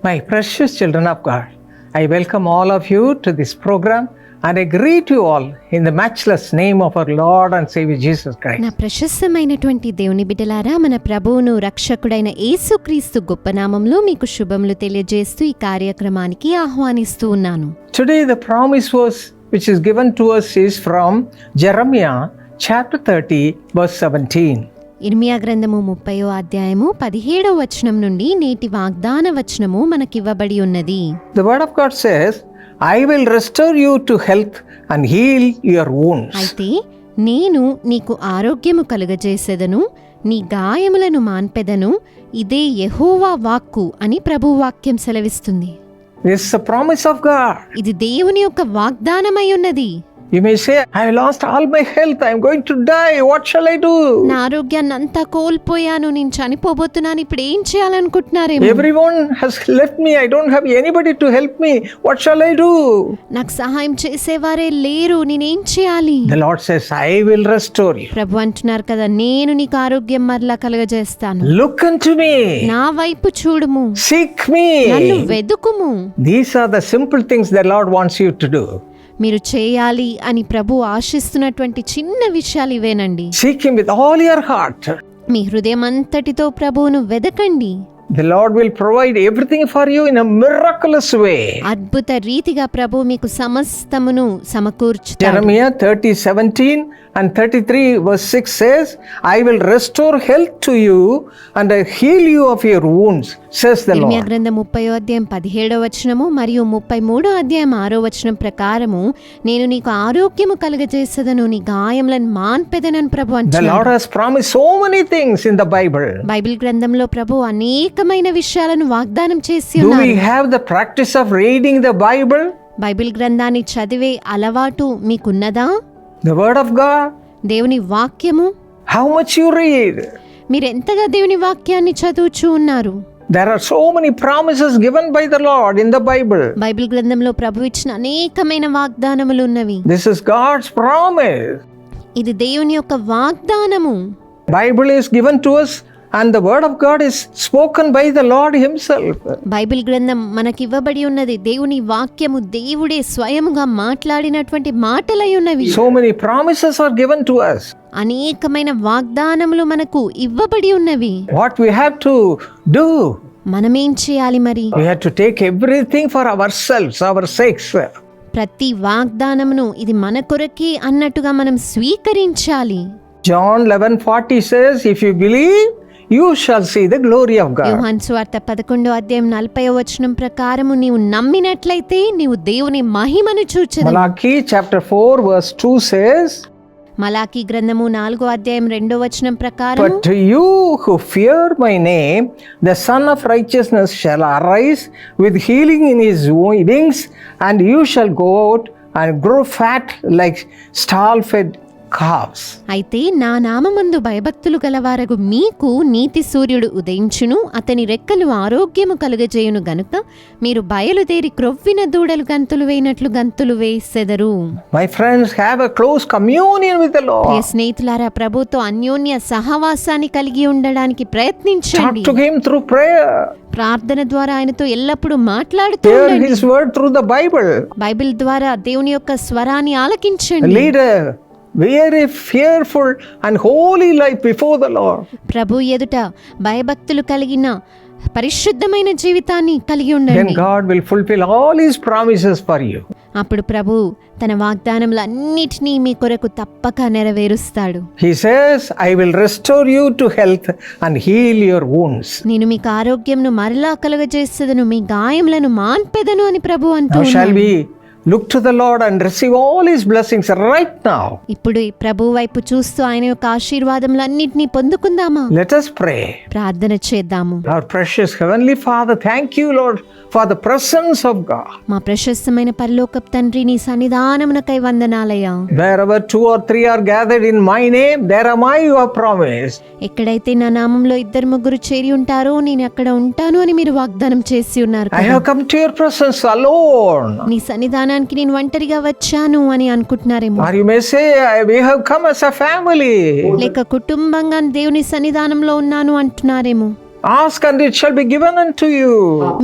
My precious children of God, I welcome all of you to this program and I greet you all in the matchless name of our Lord and Savior Jesus Christ. నా ప్రశస్తమైనటువంటి దేవుని బిడ్డలారా, మన ప్రభువును రక్షకుడైన యేసుక్రీస్తు గొప్ప నామములో మీకు శుభములు తెలియజేస్తూ ఈ కార్యక్రమానికి ఆహ్వానిస్తూ ఉన్నాను. Today the promise verse which is given to us is from Jeremiah chapter 30 verse 17. ఇర్మియా గ్రంథము 30వ అధ్యాయము 17వ వచనం నుండి నేటి వాగ్దాన వచనము మనకివ్వబడి ఉన్నది. The word of God says, I will restore you to health and heal your wounds. అయితే నేను నీకు ఆరోగ్యము కలుగజేసెదను, నీ గాయములను మాన్పెదను, ఇదే యెహోవా వాక్కు అని ప్రభువు వాక్యం సెలవిస్తుంది. This is a promise of God. ఇది దేవుని యొక్క వాగ్దానమై ఉన్నది. You may say, I lost all my health, I am going to die, what shall I do? నా ఆరోగ్యాన్ని అంతా కోల్పోయాను, నేను చనిపోబోతున్నాను, ఇప్పుడు ఏం చేయాలనుకుంటున్నారేమో. Everyone has left me, I don't have anybody to help me, what shall I do? నాకు సహాయం చేసేవారే లేరు, నేనేం చేయాలి? The Lord says, I will restore you. ప్రభు అంటున్నారు కదా, నేను నీకు ఆరోగ్యం మరలా కలుగజేస్తాను. Look unto me. నా వైపు చూడుము, Seek నన్ను me. వెదుకుము. These are the simple things the Lord wants you to do. మీరు చేయాలి అని ప్రభు ఆశిస్తున్నటువంటి చిన్న విషయాలు ఇవేనండి. Seek Him with all your heart. మీ హృదయం అంతటితో ప్రభువును వెదకండి. The Lord will provide everything for you in a miraculous way. అద్భుత రీతిగా ప్రభు మీకు సమస్తమును సమకూర్చుతాడు. Jeremiah 30:17 and 33 verse 6 says, I will restore health to you and I heal you of your wounds, says the ఇర్మియా Lord. గ్రంథం 30వ అధ్యాయం 17వ వచనము మరియు 33వ అధ్యాయం 6వ వచనం ప్రకారము నేను నీకు ఆరోగ్యము కలుగజేసెదను, నీ గాయములను మాన్పెదనని ప్రభు The అంటున్నాడు. Lord has promised so many things in the Bible. Bible గ్రంథంలో ప్రభు అనేకమైన విషయాలను వాగ్దానం చేసి Do we ఉన్నారు. have the practice of reading the Bible? Bible గ్రంథాన్ని చదివే అలవాటు మీకున్నదా? The Word of God? దేవుని వాక్యము How much you read? మీరెంతగా దేవుని వాక్యాన్ని చదువుచూ ఉన్నారు? There are so many promises given by the Lord in the Bible. Bible గ్రంథంలో ప్రభు ఇచ్చిన అనేకమైన వాగ్దానములు ఉన్నవి. This is God's promise. ఇది దేవుని యొక్క వాగ్దానము. Bible is given to us and the Word of God is spoken by the Lord Himself. Bible గ్రంథం మనకి ఇవ్వబడి ఉన్నది. దేవుని వాక్యము దేవుడే స్వయముగా మాట్లాడినటువంటి మాటలై ఉన్నవి. So many promises are given to us. అనేకమైన వాగ్దానములు మనకు ఇవ్వబడి ఉన్నవి. What we have to do? మనమేం చేయాలి మరి? We have to take everything for ourselves, our sakes. ప్రతి వాగ్దానమును ఇది మన కొరకే అన్నట్టుగా మనం స్వీకరించాలి. John 11:40 says, if you believe, you shall see the glory of God. యోహాను సువార్త 11వ అధ్యాయం 40వ వచనం ప్రకారము నీవు నమ్మినట్లయితే నీవు దేవుని మహిమను చూచెదవు. Malachi chapter 4 verse 2 says, Malachi గ్రంథము 4వ అధ్యాయం 2వ వచనం ప్రకారం but to you who fear my name, the Son of Righteousness shall arise with healing in his wings, and you shall go out and grow fat like stall-fed calves. అయితే నా నామమందు భయభక్తులు గలవారగు మీకు నీతి సూర్యుడు ఉదయించును, అతని రెక్కలు ఆరోగ్యము కలుగజేయును గనుక మీరు బయలుదేరి క్రొవ్విన దూడలు గంతులు వేయినట్లు గంతులు వేసెదరు. My friends, have a close communion with the Priya Lord. స్నేహితులారా, ప్రభుతో అన్యోన్య సహవాసాన్ని కలిగి ఉండడానికి ప్రయత్నించండి. Talk to Him through prayer. ప్రార్థన ద్వారా ఆయనతో ఎల్లప్పుడూ మాట్లాడుతూ Hear ఉండండి. His word through the Bible. Bible ద్వారా దేవుని యొక్క స్వరాన్ని ఆలకించండి. Lead a very fearful and holy life before the Lord. ప్రభు ఎదుట భయభక్తులు కలిగిన పరిశుద్ధమైన జీవితాన్ని కలిగి Then ఉండండి. God will fulfill all His promises for you. అప్పుడు ప్రభు తన వాగ్దానములన్నిటినీ మీ కొరకు తప్పక నెరవేరుస్తాడు. He says, I will restore you to health and heal your wounds. నేను మీకు ఆరోగ్యంను మరలా కలుగజేసేదను, మీ గాయములను మాన్పెదను అని ప్రభు అంటూ Now shall ఉన్నాడు. we look to the Lord and receive all His blessings right now? ఇప్పుడు ఈ ప్రభు వైపు చూస్తూ ఆయన యొక్క ఆశీర్వాదములన్నిటినీ పొందుకుందామా? Let us pray. ప్రార్థన చేద్దాము. Our precious Heavenly Father, thank you, Lord, for the presence of God. మా ప్రశస్తమైన పరలోకపు తండ్రి, నీ సన్నిధానమునకై వందనాలయ్యా. Wherever 2 or 3 are gathered in my name, there am I, you have promised. ఎక్కడైతే నా నామంలో 2-3 చేరి ఉంటారో నేను అక్కడ ఉంటాను అని మీరు వాగ్దానం చేసి ఉన్నారు I కదా. have come to your presence alone. నీ సన్నిధానానికి నేను ఒంటరిగా వచ్చాను అని అనుకుంటున్నారేమో. Or you may say, we have come as a family. లేక కుటుంబంగా దేవుని సన్నిధానంలో ఉన్నాను అంటున్నారేమో. Ask and it shall be given unto you.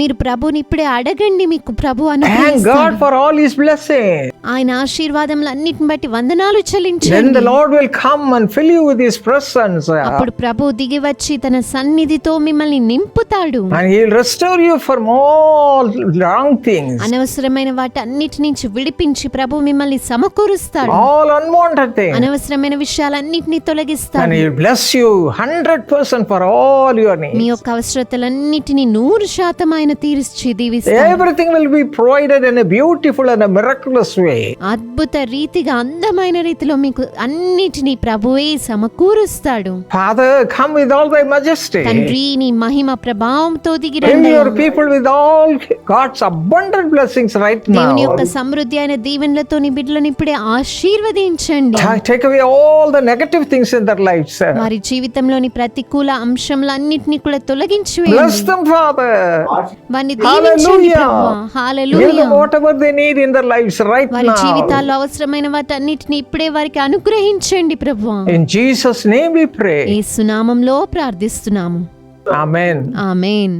మీరు ప్రభుని ఇప్పుడే అడగండి, మీకు ప్రభు Thank God అనుగ్రహిస్తాడు. for all his blessings. ఆయన ఆశీర్వాదములన్నిటిని బట్టి వందనాలు Then the చెల్లించండి. Lord will come and fill you with his presence. అప్పుడు ప్రభు దిగి వచ్చి తన సన్నిధితో మిమ్మల్ని నింపుతాడు. And he will restore you from all wrong things, అనవసరమైన వాటన్నిటి నుంచి విడిపించి ప్రభు మిమ్మల్ని సమకూరుస్తాడు. all unwanted things. అనవసరమైన విషయాలన్నిటిని And తొలగిస్తాడు. he will bless you 100% for all your me needs. యొక్క అవసరతలన్నిటిని 100% ఆయన తీర్చి దీవిస్తాడు. Everything will be provided in a beautiful and a miraculous way. అద్భుత రీతిగా అందమైన రీతిలో మీకు అన్నిటినీ ప్రభువే సమకూరుస్తాడు. Father, come with all thy majesty. తండ్రి, నీ మహిమ ప్రభావంతో Fill దిగిరండి. your people with all God's abundant blessings right దేవుని now. యొక్క సమృద్ధి అయిన దీవెనలతో నీ బిడ్డలను ఇప్పుడే ఆశీర్వదించండి. Take away all the negative things in their lives. వారి జీవితంలోని ప్రతికూల అంశములన్నిటినీ కూడా తొలగించి Bless వేయండి. them, Father. వారిని దీవించండి Hallelujah. ప్రభువా. Give hallelujah. them whatever they need in their lives right వారి now. జీవితాల్లో అవసరమైన వాటన్నిటిని ఇప్పుడే వారికి అనుగ్రహించండి ప్రభువా. In Jesus' name we pray. యేసు నామములో ప్రార్థిస్తున్నాము. Amen. Amen.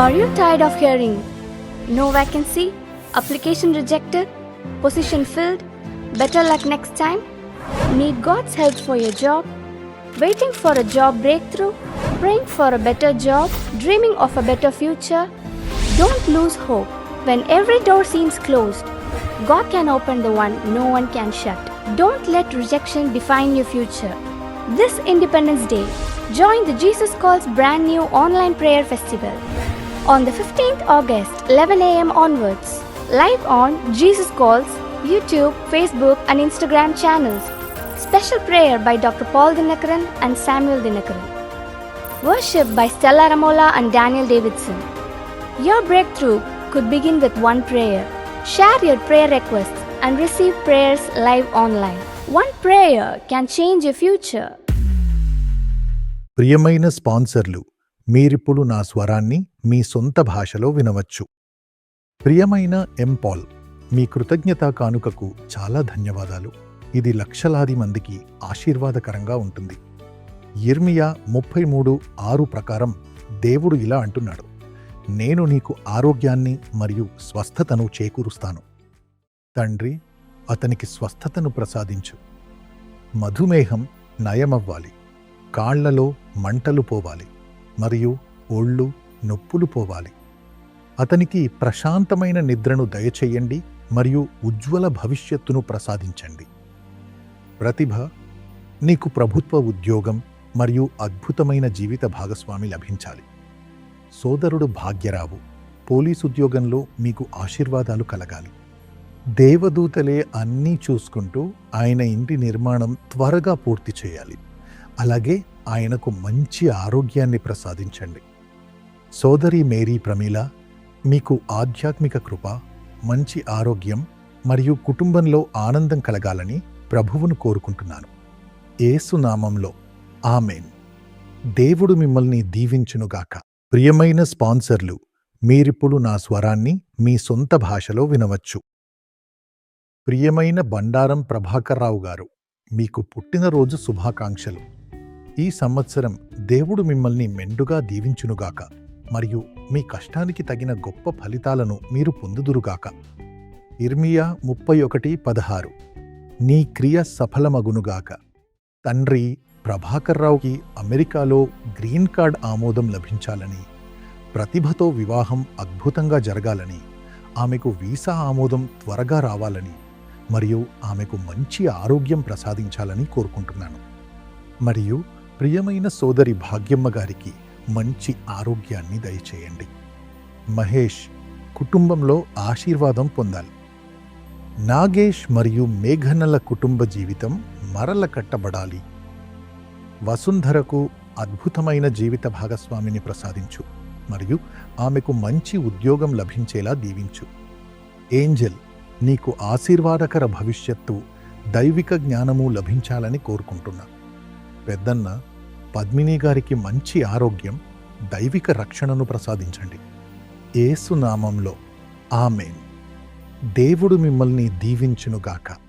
Are you tired of hearing no vacancy, application rejected, position filled, better luck next time? Need God's help for your job? Waiting for a job breakthrough? Praying for a better job? Dreaming of a better future? Don't lose hope. When every door seems closed, God can open the one no one can shut. Don't let rejection define your future. This Independence Day, join the Jesus Calls brand new online prayer festival on the 15th August, 11 a.m. onwards, live on Jesus Calls, YouTube, Facebook and Instagram channels. Special prayer by Dr. Paul Dinakaran and Samuel Dinakaran. Worship by Stella Ramola and Daniel Davidson. Your breakthrough could begin with one prayer. Share your prayer requests and receive prayers live online. One prayer can change your future. ప్రియమైన స్పాన్సర్లు, మీరిప్పుడు నా స్వరాన్ని మీ సొంత భాషలో వినవచ్చు. ప్రియమైన Paul, మీ కృతజ్ఞతా కానుకకు చాలా ధన్యవాదాలు. ఇది లక్షలాది మందికి ఆశీర్వాదకరంగా ఉంటుంది. యిర్మియా 33:6 ప్రకారం దేవుడు ఇలా అంటున్నాడు, నేను నీకు ఆరోగ్యాన్ని మరియు స్వస్థతను చేకూరుస్తాను. తండ్రి, అతనికి స్వస్థతను ప్రసాదించు. మధుమేహం నయమవ్వాలి, కాళ్లలో మంటలు పోవాలి మరియు ఒళ్ళు నొప్పులు పోవాలి. అతనికి ప్రశాంతమైన నిద్రను దయచేయండి మరియు ఉజ్వల భవిష్యత్తును ప్రసాదించండి. ప్రతిభ, నీకు ప్రభుత్వ ఉద్యోగం మరియు అద్భుతమైన జీవిత భాగస్వామి లభించాలి. సోదరుడు భాగ్యరావు, పోలీసు ఉద్యోగంలో మీకు ఆశీర్వాదాలు కలగాలి. దేవదూతలే అన్నీ చూసుకుంటూ ఆయన ఇంటి నిర్మాణం త్వరగా పూర్తి చేయాలి. అలాగే ఆయనకు మంచి ఆరోగ్యాన్ని ప్రసాదించండి. సోదరి మేరీ ప్రమీల, మీకు ఆధ్యాత్మిక కృప, మంచి ఆరోగ్యం మరియు కుటుంబంలో ఆనందం కలగాలని ప్రభువును కోరుకుంటున్నాను. యేసు నామంలో ఆమేన్. దేవుడు మిమ్మల్ని దీవించునుగాక. ప్రియమైన స్పాన్సర్లు, మీరిప్పుడు నా స్వరాన్ని మీ సొంత భాషలో వినవచ్చు. ప్రియమైన బండారం ప్రభాకర్రావు గారు, మీకు పుట్టినరోజు శుభాకాంక్షలు. ఈ సంవత్సరం దేవుడు మిమ్మల్ని మెండుగా దీవించునుగాక మరియు మీ కష్టానికి తగిన గొప్ప ఫలితాలను మీరు పొందుదురుగాక. యిర్మియా 31:16, నీ క్రియ సఫలమగునుగాక. తండ్రి, ప్రభాకర్రావుకి అమెరికాలో గ్రీన్ కార్డ్ ఆమోదం లభించాలని, ప్రతిభతో వివాహం అద్భుతంగా జరగాలని, ఆమెకు వీసా ఆమోదం త్వరగా రావాలని మరియు ఆమెకు మంచి ఆరోగ్యం ప్రసాదించాలని కోరుకుంటున్నాను. మరియు ప్రియమైన సోదరి భాగ్యమ్మ గారికి మంచి ఆరోగ్యాన్ని దయచేయండి. మహేష్, కుటుంబంలో ఆశీర్వాదం పొందాలి. నాగేష్ మరియు మేఘనల కుటుంబ జీవితం మరల కట్టబడాలి. వసుంధరకు అద్భుతమైన జీవిత భాగస్వామిని ప్రసాదించు మరియు ఆమెకు మంచి ఉద్యోగం లభించేలా దీవించు. ఏంజెల్, నీకు ఆశీర్వాదకర భవిష్యత్తు, దైవిక జ్ఞానము లభించాలని కోరుకుంటున్నా. పెద్దన్న పద్మిని గారికి మంచి ఆరోగ్యం, దైవిక రక్షణను ప్రసాదించండి. యేసు నామంలో ఆమేన్. దేవుడు మిమ్మల్ని దీవించునుగాక.